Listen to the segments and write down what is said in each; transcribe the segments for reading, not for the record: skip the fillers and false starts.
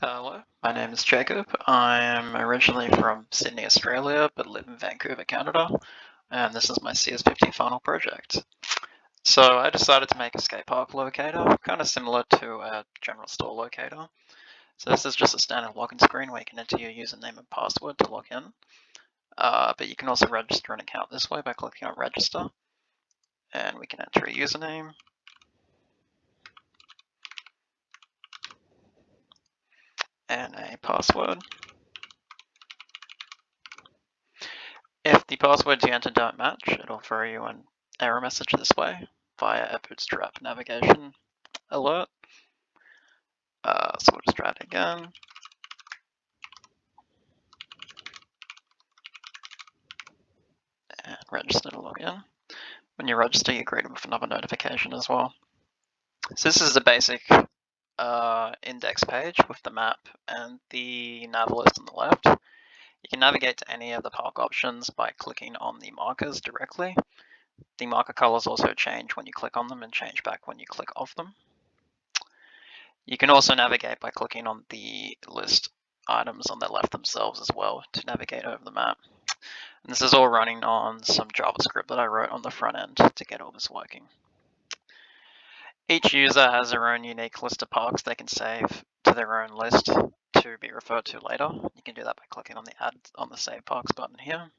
Hello, my name is Jacob. I'm originally from Sydney, Australia, but live in Vancouver, Canada, and this is my CS50 final project. So I decided to make a skatepark locator, kind of similar to a general store locator. So this is just a standard login screen where you can enter your username and password to log in, but you can also register an account this way by clicking on register, and we can enter a username. And a password. If the passwords you enter don't match, it'll throw you an error message this way via a Bootstrap navigation alert. So we'll just try it again. And register to log in. When you register, you're greeted with another notification as well. So this is the basic index page with the map and the nav list on the left. You can navigate to any of the park options by clicking on the markers directly. The marker colors also change when you click on them and change back when you click off them. You can also navigate by clicking on the list items on the left themselves as well to navigate over the map. And this is all running on some JavaScript that I wrote on the front end to get all this working. Each user has their own unique list of parks they can save to their own list to be referred to later. You can do that by clicking on the Add on the Save Parks button here.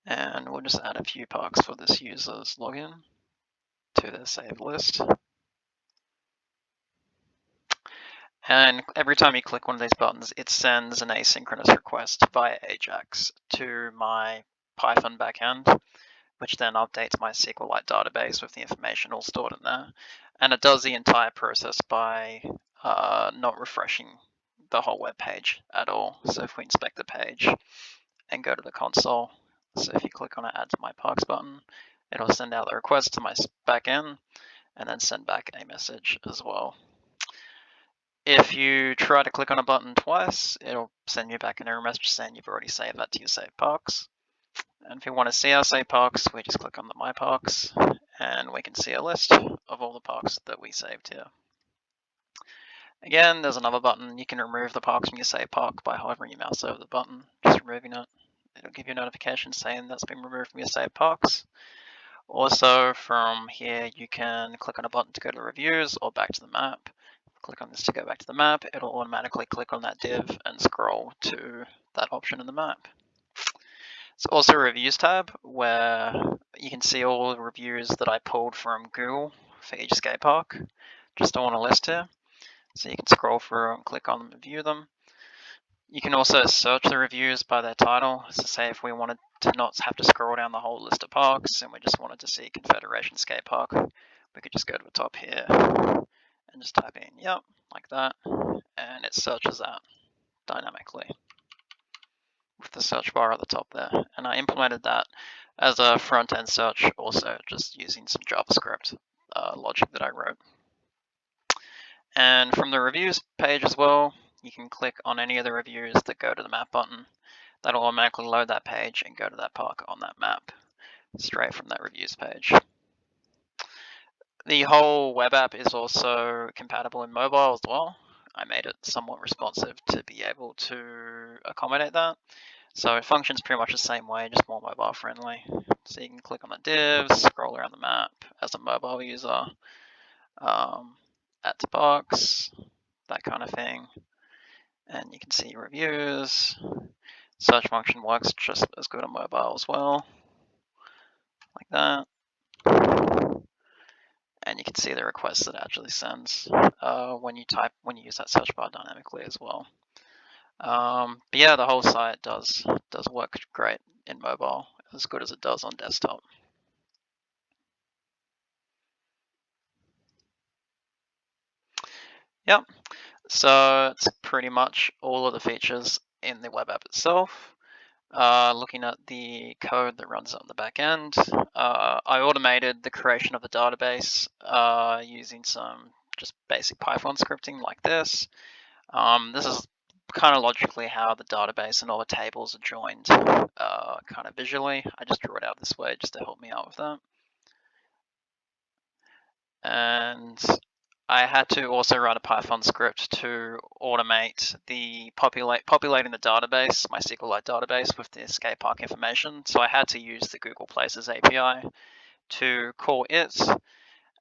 And we'll just add a few parks for this user's login to their saved list. And every time you click one of these buttons, it sends an asynchronous request via Ajax to my Python backend, which then updates my SQLite database with the information all stored in there. And it does the entire process by not refreshing the whole web page at all. So if we inspect the page and go to the console, so if you click on it, add to my parks button, it'll send out the request to my backend and then send back a message as well. If you try to click on a button twice, it'll send you back an error message saying you've already saved that to your saved parks. And if you want to see our saved parks, we just click on the My Parks, and we can see a list of all the parks that we saved here. Again, there's another button. You can remove the parks from your saved park by hovering your mouse over the button, just removing it. It'll give you a notification saying that's been removed from your saved parks. Also, from here, you can click on a button to go to the reviews or back to the map. Click on this to go back to the map. It'll automatically click on that div and scroll to that option in the map. It's also a reviews tab where you can see all the reviews that I pulled from Google for each skate park, just on a list here. So you can scroll through and click on them and view them. You can also search the reviews by their title. So say if we wanted to not have to scroll down the whole list of parks and we just wanted to see Confederation Skate Park, we could just go to the top here and just type in yep, like that, and it searches that dynamically with the search bar at the top there. And I implemented that as a front-end search also, just using some JavaScript logic that I wrote. And from the reviews page as well, you can click on any of the reviews that go to the map button. That'll automatically load that page and go to that park on that map straight from that reviews page. The whole web app is also compatible in mobile as well. I made it somewhat responsive to be able to accommodate that. So it functions pretty much the same way, just more mobile friendly. So you can click on the divs, scroll around the map as a mobile user, add to parks, that kind of thing. And you can see reviews. Search function works just as good on mobile as well, like that. And you can see the requests that it actually sends when you use that search bar dynamically as well. But yeah, the whole site does work great in mobile, as good as it does on desktop. Yep. So it's pretty much all of the features in the web app itself. Looking at the code that runs on the back end, I automated the creation of a database using some just basic Python scripting like this. This is kind of logically how the database and all the tables are joined kind of visually. I just drew it out this way just to help me out with that. And I had to also write a Python script to automate the populating the database, my SQLite database, with the skatepark information. So I had to use the Google Places API to call it,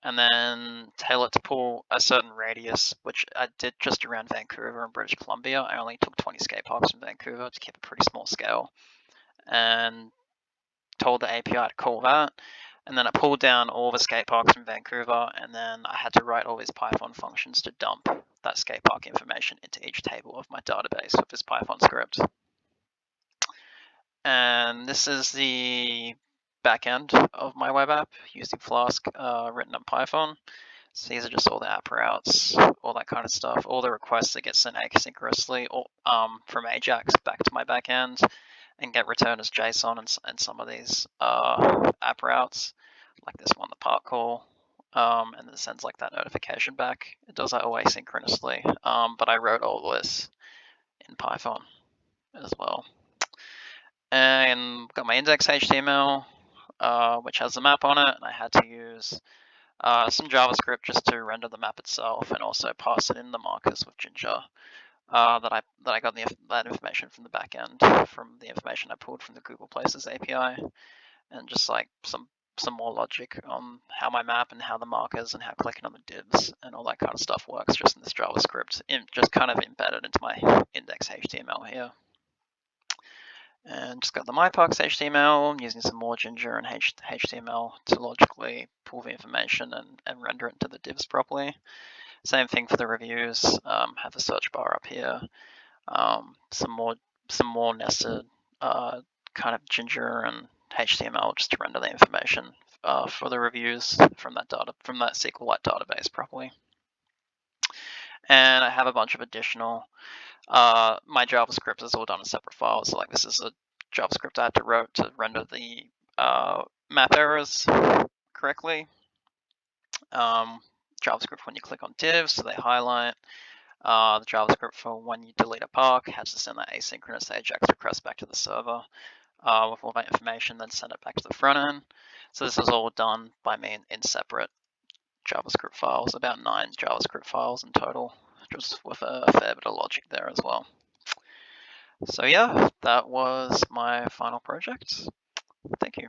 and then tell it to pull a certain radius, which I did just around Vancouver and British Columbia. I only took 20 skateparks from Vancouver to keep a pretty small scale, and told the API to call that. And then I pulled down all the skateparks from Vancouver, and then I had to write all these Python functions to dump that skatepark information into each table of my database with this Python script. And this is the backend of my web app using Flask, written in Python. So these are just all the app routes, all that kind of stuff, all the requests that get sent asynchronously from Ajax back to my backend, and get returned as JSON, and some of these app routes, like this one, the park call, and it sends like that notification back. It does that all asynchronously, but I wrote all this in Python as well. And got my index HTML, which has a map on it, and I had to use some JavaScript just to render the map itself, and also pass it in the markers with Ginger. That I got that information from the backend, from the information I pulled from the Google Places API, and just like some more logic on how my map and how the markers and how clicking on the divs and all that kind of stuff works just in this JavaScript, just kind of embedded into my index HTML here. And just got the myparks HTML, using some more Ginger and HTML to logically pull the information and render it into the divs properly. Same thing for the reviews. Have the search bar up here. Some more nested kind of Ginger and HTML just to render the information for the reviews from that SQLite database properly. And I have a bunch of additional. My JavaScript is all done in separate files. So like this is a JavaScript I had to write to render the map errors correctly. JavaScript when you click on divs, so they highlight. The JavaScript for when you delete a park has to send that asynchronous Ajax request back to the server with all that information, then send it back to the front end. So this is all done by me in separate JavaScript files, about 9 JavaScript files in total, just with a fair bit of logic there as well. So yeah, that was my final project. Thank you.